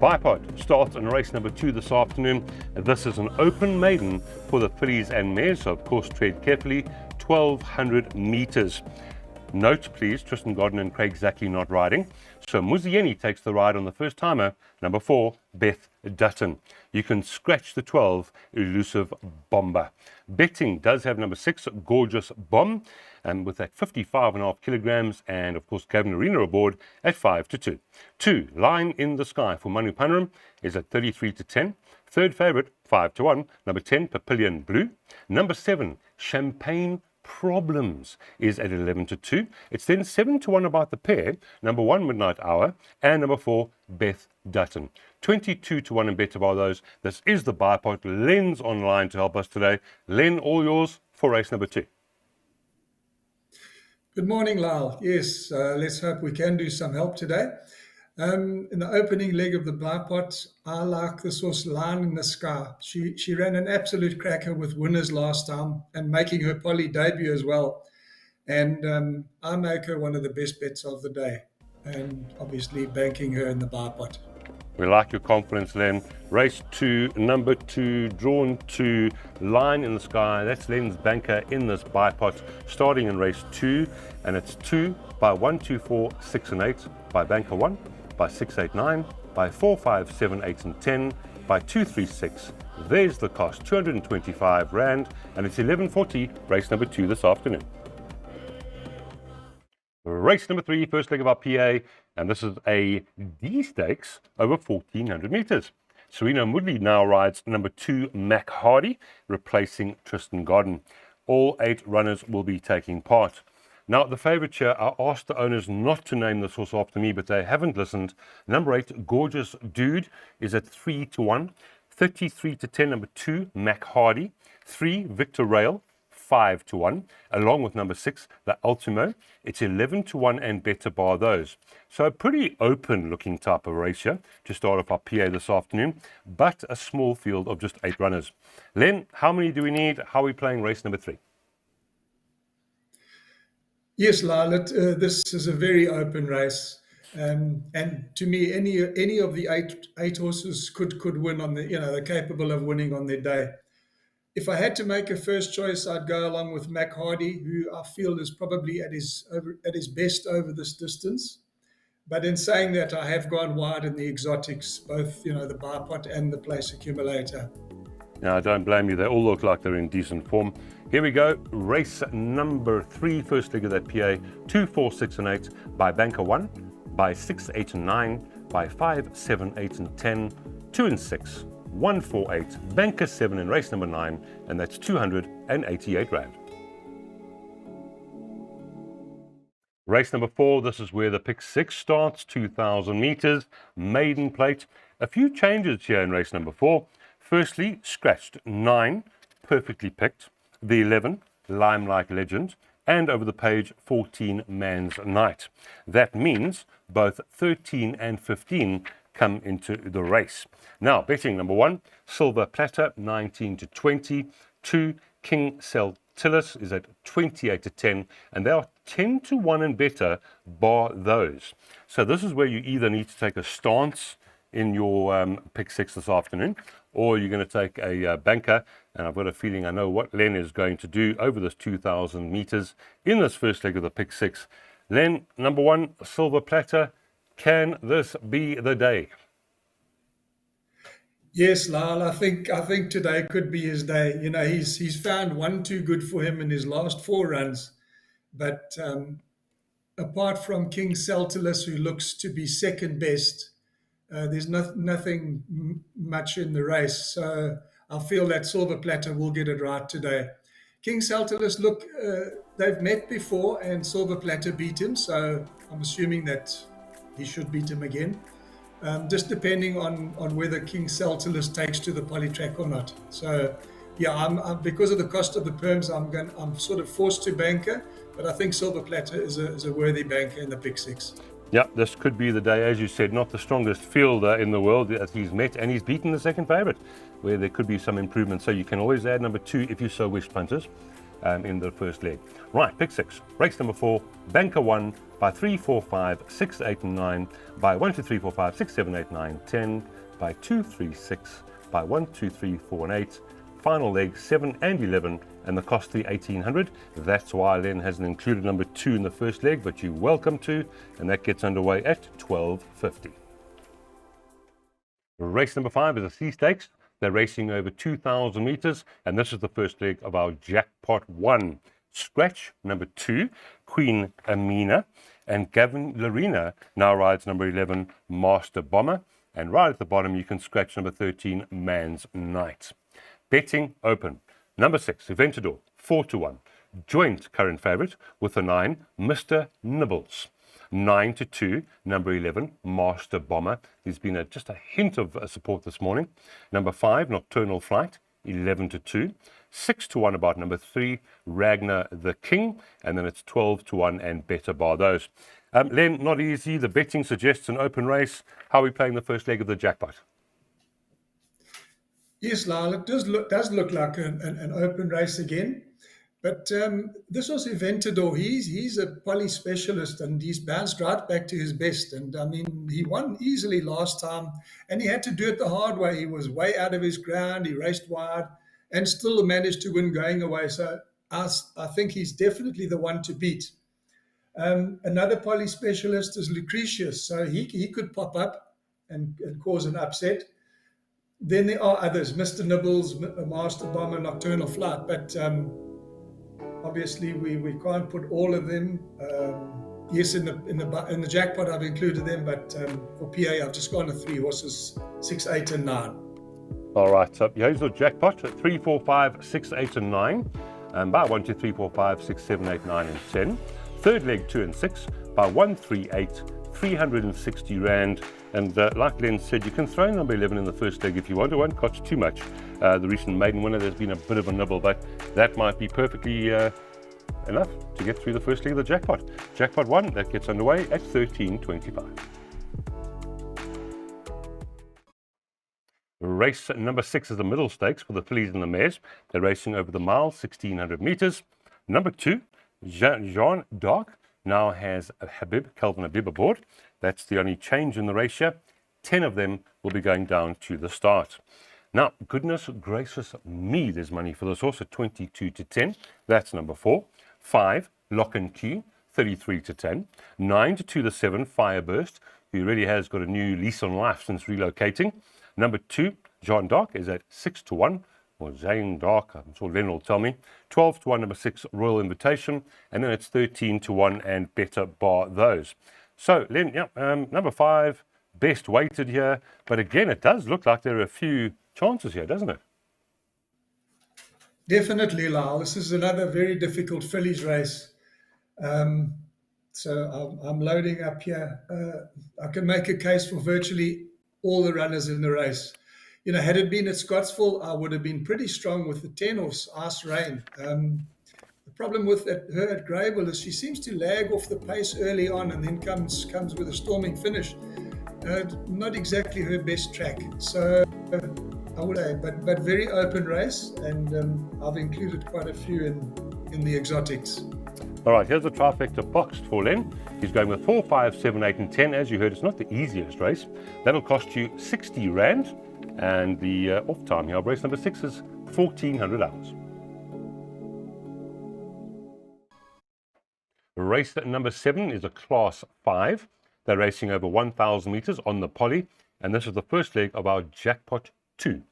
Bipod starts in race number 2 this afternoon. This is an open maiden for the fillies and mares, so of course tread carefully, 1200 meters. Note please, Tristan Godden and Craig Zackley not riding. So Muzieni takes the ride on the first timer, number 4, Beth Dutton. You can scratch the 12, Elusive Bomber. Betting does have number 6, Gorgeous Bomb, and with that 55.5 kilograms, and of course Gavin Arena aboard at 5-2. 2, Line in the Sky for Manu Panram is at 33-10. Third favourite, 5-1. Number 10, Papillion Blue. Number 7, Champagne Problems is at 11-2. It's then 7-1 about the pair, number 1, Midnight Hour, and number 4, Beth Dutton. 22-1 and better by those. This is the Bipod. Len's online to help us today. Len, all yours for race number 2. Good morning, Lyle. Yes, let's hope we can do some help today. In the opening leg of the Bipod, I like this horse Line in the Sky. She ran an absolute cracker with winners last time and making her Polly debut as well. And I make her one of the best bets of the day, and obviously banking her in the Bipod. We like your confidence, Len. Race 2, number 2, drawn to Line in the Sky. That's Len's banker in this Bipod, starting in race 2, and it's 2 by 1, 2, 4, 6 and 8, by banker 1, by 6, 8, 9, by 4, 5, 7, 8 and 10, by 2, 3, 6. There's the cost, 225 Rand, and it's 11:40, race number 2 this afternoon. Race number 3, first leg of our PA, and this is a D stakes over 1400 meters. Serena Moodley now rides number 2, Mac Hardy, replacing Tristan Godden. All 8 runners will be taking part. Now, the favourite here, I asked the owners not to name this horse after me, but they haven't listened. Number 8, Gorgeous Dude, is at 3-1. 33-10, number 2, Mac Hardy. 3, Victor Rail, 5-1, along with number 6, the Ultimo. It's 11-1 and better bar those. So a pretty open looking type of race here to start off our PA this afternoon, but a small field of just 8 runners. Len, how many do we need? How are we playing race number 3? Yes, Lyle, this is a very open race. And to me, any of the eight horses could win on they're capable of winning on their day. If I had to make a first choice, I'd go along with Mac Hardy, who I feel is probably at his best over this distance. But in saying that, I have gone wide in the exotics, both the Bipod and the Place Accumulator. Now, I don't blame you. They all look like they're in decent form. Here we go. Race number 3, first leg of that PA. 2, 4, 6 and 8 by banker 1, by 6, 8 and 9, by 5, 7, 8 and 10, 2 and 6. 1, 4, 8, banker 7 in race number 9, and that's 288 Rand. Race number 4, this is where the pick 6 starts, 2,000 meters, maiden plate. A few changes here in race number 4. Firstly, scratched 9, perfectly picked, the 11, Limelight Legend, and over the page 14, Man's Night. That means both 13 and 15 come into the race. Now, betting number 1, Silver Platter, 19-20. 2, King Celtillus is at 28-10, and they are 10-1 and better bar those. So this is where you either need to take a stance in your pick 6 this afternoon, or you're going to take a banker, and I've got a feeling I know what Len is going to do over this 2,000 meters in this first leg of the pick 6. Len, number 1, Silver Platter. Can this be the day? Yes, Lyle, I think today could be his day. He's found 1 too good for him in his last 4 runs. But apart from King Celtillus, who looks to be second best, there's nothing much in the race. So I feel that Silver Platter will get it right today. King Celtillus, look, they've met before and Silver Platter beat him. So I'm assuming that he should beat him again. Just depending on whether King Celtillus takes to the polytrack or not. So, yeah, I'm because of the cost of the perms, I'm sort of forced to banker, but I think Silver Platter is a worthy banker in the pick 6. Yeah, this could be the day, as you said, not the strongest fielder in the world that he's met, and he's beaten the second favourite, where there could be some improvement. So you can always add number 2 if you so wish, punters, in the first leg. Right, pick 6, race number 4, banker 1, by 3, 4, 5, 6, 8, and 9, by 1, 2, 3, 4, 5, 6, 7, 8, 9, 10, by 2, 3, 6, by 1, 2, 3, 4, and 8. Final leg 7 and 11, and the costly 1800. That's why Len hasn't included number 2 in the first leg, but you're welcome to, and that gets underway at 12:50. Race number 5 is a C Stakes. They're racing over 2,000 meters, and this is the first leg of our Jackpot 1. Scratch number 2, Queen Amina, and Gavin Larina now rides number 11, Master Bomber, and right at the bottom you can scratch number 13, Man's Knight. Betting open. Number 6, Aventador, 4-1. Joint current favourite with the 9, Mr. Nibbles. 9-2, number 11, Master Bomber. There's been just a hint of support this morning. Number 5, Nocturnal Flight, 11-2. 6-1 about number 3, Ragnar the King. And then it's 12-1 and better bar those. Len, not easy. The betting suggests an open race. How are we playing the first leg of the jackpot? Yes, Lyle, it does look like an open race again. But this was Aventador. He's a poly specialist, and he's bounced right back to his best. And I mean, he won easily last time, and he had to do it the hard way. He was way out of his ground. He raced wide, and still managed to win going away. So I think he's definitely the one to beat. Another poly specialist is Lucretius, so he could pop up and cause an upset. Then there are others, Mr. Nibbles, Master Bomber, Nocturnal Flight, but obviously we can't put all of them. Yes, in the jackpot I've included them, but for PA I've just gone to 3 horses, 6, 8, and 9. All right, so here's the jackpot at 3, 4, 5, 6, 8, and 9. By 1, 2, 3, 4, 5, 6, 7, 8, 9, and 10. Third leg 2 and 6 by 1, 3, 8, 360 Rand. And like Len said, you can throw number 11 in the first leg if you want. It won't cost too much. The recent maiden winner, there's been a bit of a nibble, but that might be perfectly enough to get through the first leg of the jackpot. Jackpot 1, that gets underway at 13:25. Race number 6 is the middle stakes for the fillies and the mares. They're racing over the mile, 1,600 meters. Number 2, Jean d'Arc, now has Kelvin Habib aboard. That's the only change in the race here. 10 of them will be going down to the start. Now, goodness gracious me, there's money for this horse at 22-10. That's number 4. 5, Lock and Key, 33-10. 9-2, the 7, Fireburst, who really has got a new lease on life since relocating. Number 2, Jean d'Arc, is at 6-1. Or Jean d'Arc, I'm sure Len will tell me. 12-1, number 6, Royal Invitation. And then it's 13-1 and better bar those. So, Len, number 5, best weighted here. But again, it does look like there are a few chances here, doesn't it? Definitely, Lyle. This is another very difficult fillies race. So I'm loading up here. I can make a case for virtually all the runners in the race. You know, had it been at Scottsville, I would have been pretty strong with the 10 horse Ice Rain. The problem with her at Greybull is she seems to lag off the pace early on and then comes with a storming finish. Not exactly her best track. So I would say, but very open race, and I've included quite a few in the exotics. All right, here's the trifecta boxed for Len. He's going with 4, 5, 7, 8, and 10. As you heard, it's not the easiest race. That'll cost you 60 Rand. And the off time here, race number 6 is 1,400 hours. Race number 7 is a class 5. They're racing over 1,000 meters on the poly. And this is the first leg of our jackpot 2.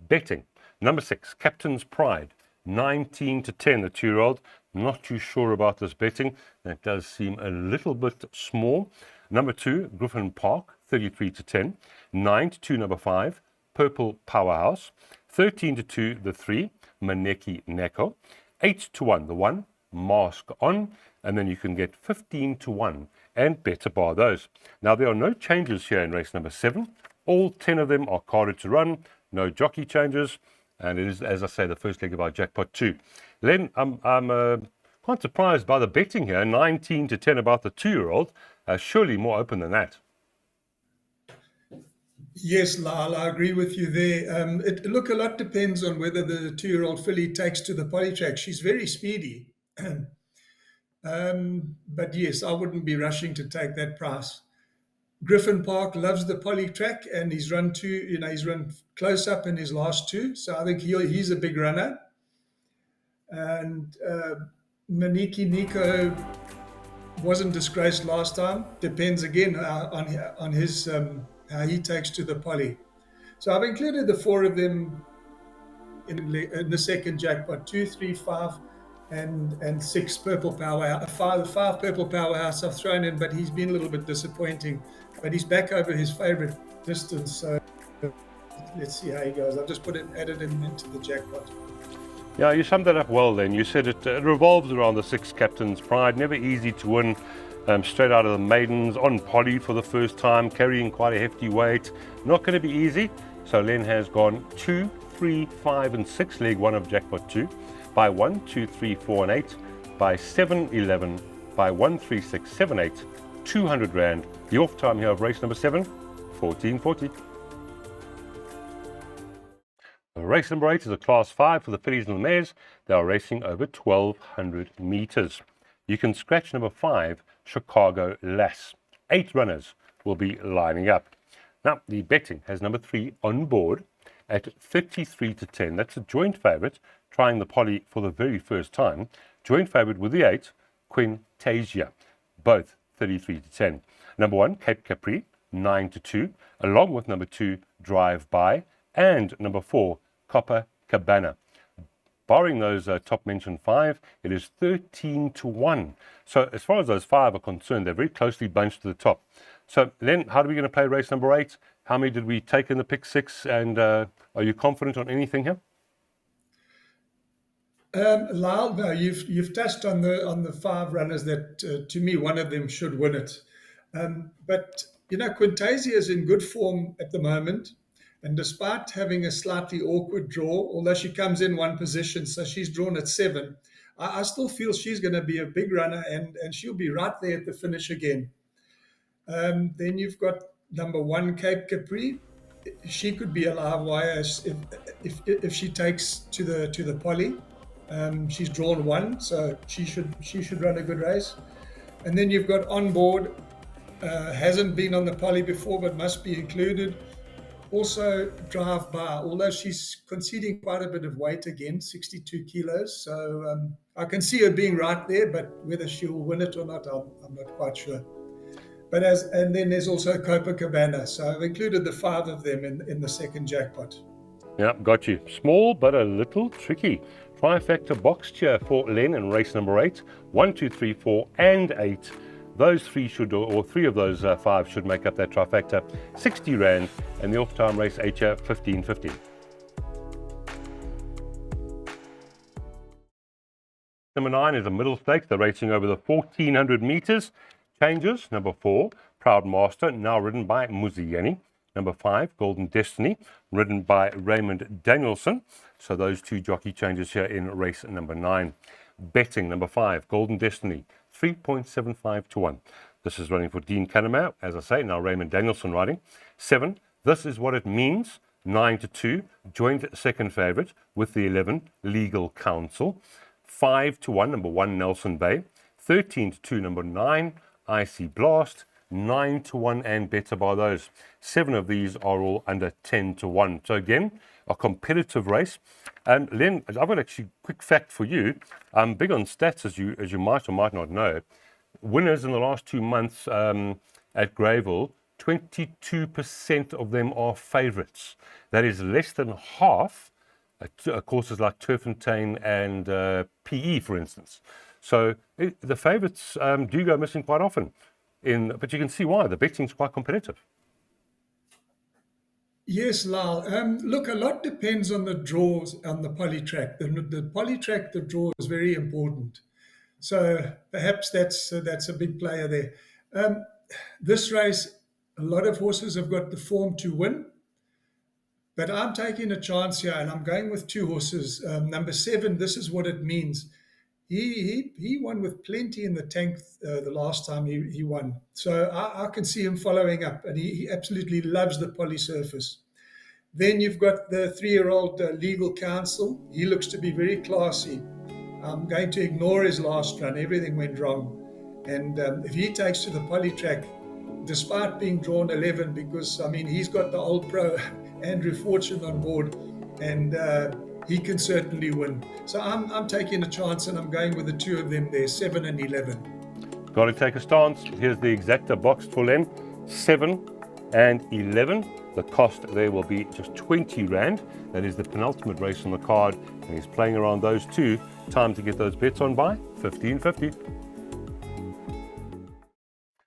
Betting. Number 6, Captain's Pride. 19-10, the 2-year-old. Not too sure about this betting. That does seem a little bit small. Number 2, Griffin Park. 33-10. 9-2, number 5. Purple Powerhouse. 13-2, the 3, Maneki Neko. 8-1, the 1, Mask On. And then you can get 15-1 and better bar those. Now, there are no changes here in race number 7. All 10 of them are carded to run. No jockey changes. And it is, as I say, the first leg of our jackpot 2. Len, I'm quite surprised by the betting here. 19-10 about the 2-year-old. Surely more open than that. Yes, Lyle, I agree with you there. Look, a lot depends on whether the 2-year-old filly takes to the poly track. She's very speedy. But yes, I wouldn't be rushing to take that price. Griffin Park loves the poly track, and he's run two. He's run close up in his last two, so I think he's a big runner. And Maniki Nico wasn't disgraced last time. Depends again on his how he takes to the poly. So I've included the four of them in the second jackpot: 2, 3, 5, and 6 purple powerhouse. Five purple powerhouse I've thrown in, but he's been a little bit disappointing. But he's back over his favourite distance, so let's see how he goes. I've just added him into the jackpot. Yeah, you summed that up well then. You said it revolves around the 6 Captain's Pride. Never easy to win. Straight out of the maidens, on poly for the first time, carrying quite a hefty weight. Not going to be easy. So Len has gone 2, 3, 5 and 6, leg 1 of jackpot 2. By 1, 2, 3, 4 and 8. By 7, 11. By 1, 3, 6, 7, 8. 200 Rand. The off time here of race number 7, 1440. Race number 8 is a class 5 for the fillies and the mares. They are racing over 1,200 meters. You can scratch number 5, Chicago Lass. 8 runners will be lining up. Now, the betting has number 3 on board at 33 to 10. That's a joint favourite, trying the poly for the very first time. Joint favourite with the 8, Quintasia, both 33 to 10. Number 1, Cape Capri, 9 to 2, along with number 2, Drive By, and number 4, Copacabana. Barring those top mentioned 5, it is 13 to 1. So as far as those 5 are concerned, they're very closely bunched to the top. So Len, how are we going to play race number 8? How many did we take in the pick 6? And are you confident on anything here? Lyle, no, you've touched on the 5 runners that to me one of them should win it. But Quintasia is in good form at the moment. And despite having a slightly awkward draw, although she comes in one position, so she's drawn at 7, I still feel she's going to be a big runner, and she'll be right there at the finish again. Then you've got number 1, Cape Capri. She could be a live wire if she takes to the poly. She's drawn 1, so she should run a good race. And then you've got On Board. Hasn't been on the poly before, but must be included. Also, Drive By, although she's conceding quite a bit of weight again, 62 kilos. So I can see her being right there, but whether she'll win it or not, I'm not quite sure. And then there's also Copacabana. So I've included the 5 of them in the second jackpot. Yeah, got you. Small, but a little tricky. Trifecta box cheer for Len in race number 8. 1, 2, 3, 4, and 8. Those 3 should, or 3 of those 5 should make up that trifecta. 60 Rand, and the off-time race 8 year, 15.50. Number 9 is a middle stakes. They're racing over the 1,400 meters. Changes. Number 4, Proud Master, now ridden by Muzieni. Number 5, Golden Destiny, ridden by Raymond Danielson. So those 2 jockey changes here in race number 9. Betting, number 5, Golden Destiny, 3.75 to 1. This is running for Dean Canamau, as I say, now Raymond Danielson riding. 7, This Is What It Means, 9 to 2, joint second favourite with the 11, Legal Counsel. 5 to 1, number 1, Nelson Bay. 13 to 2, number 9, Icy Blast. 9 to 1 and better by those. 7 of these are all under 10 to 1. So again, a competitive race. And Len, I've got actually a quick fact for you. I'm big on stats, as you might or might not know. Winners in the last 2 months at Greyville, 22% of them are favourites. That is less than half at courses like Turffontein and PE, for instance. So the favourites do go missing quite often. But you can see why. The betting's quite competitive. Yes, Lyle. Look, a lot depends on the draws on the poly track. The poly track, the draw is very important. So perhaps that's a big player there. This race, a lot of horses have got the form to win. But I'm taking a chance here, and I'm going with 2 horses. Number 7, This Is What It Means. He won with plenty in the tank the last time he won. So I can see him following up, and he absolutely loves the poly surface. Then you've got the 3-year-old Legal Counsel. He looks to be very classy. I'm going to ignore his last run. Everything went wrong. And if he takes to the Polytrack, despite being drawn 11, because, I mean, he's got the old pro Andrew Fortune on board, and he can certainly win. So I'm taking a chance, and I'm going with the two of them there, 7 and 11. Got to take a stance. Here's the exacta boxed for Len. 7 and 11. The cost there will be just 20 Rand. That is the penultimate race on the card, and he's playing around those two. Time to get those bets on by 15.50.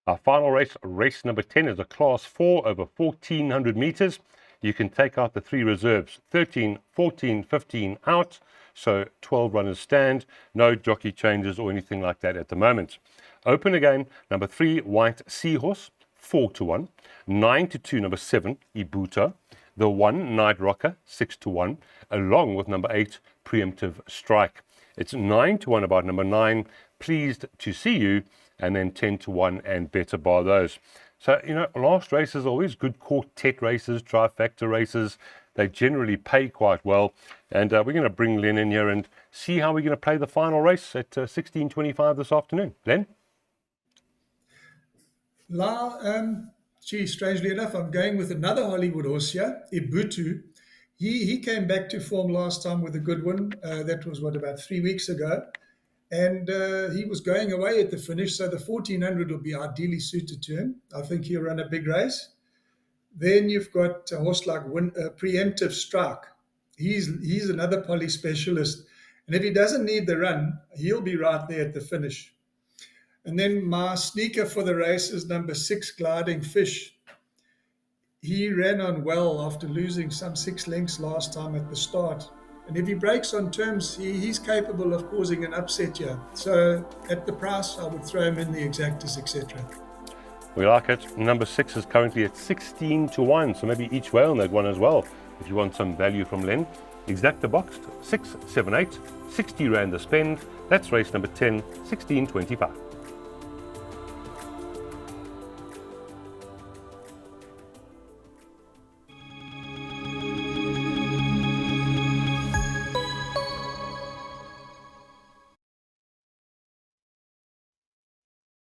Our final race, race number 10, is a class 4 over 1,400 meters. You can take out the 3 reserves, 13, 14, 15 out. So 12 runners stand, no jockey changes or anything like that at the moment. Open again, number 3, White Seahorse, 4-1. 9-2, number 7, Ibuta. The 1, Night Rocker, 6-1, along with number 8, Preemptive Strike. It's 9-1 about number 9, Pleased to See You, and then 10-1 and Better Bar those. So, you know, last races are always good quartet races, trifecta races. They generally pay quite well. And we're going to bring Len in here and see how we're going to play the final race at 16:25 this afternoon. Len? Strangely enough, I'm going with another Hollywood horse here, Ibutu. He came back to form last time with a good win. That was, about 3 weeks ago. And he was going away at the finish, so the 1,400 will be ideally suited to him. I think he'll run a big race. Then you've got a horse like Preemptive Strike. He's another poly specialist. And if he doesn't need the run, he'll be right there at the finish. And then my sneaker for the race is number 6, Gliding Fish. He ran on well after losing some 6 lengths last time at the start. And if he breaks on terms, he's capable of causing an upset here. So at the price, I would throw him in the exactas, etc. We like it. Number 6 is currently at 16-1, so maybe each way on that one as well, if you want some value from Len. Exacta boxed, 6, 7, 8, 60 Rand the spend. That's race number 10, 16.25.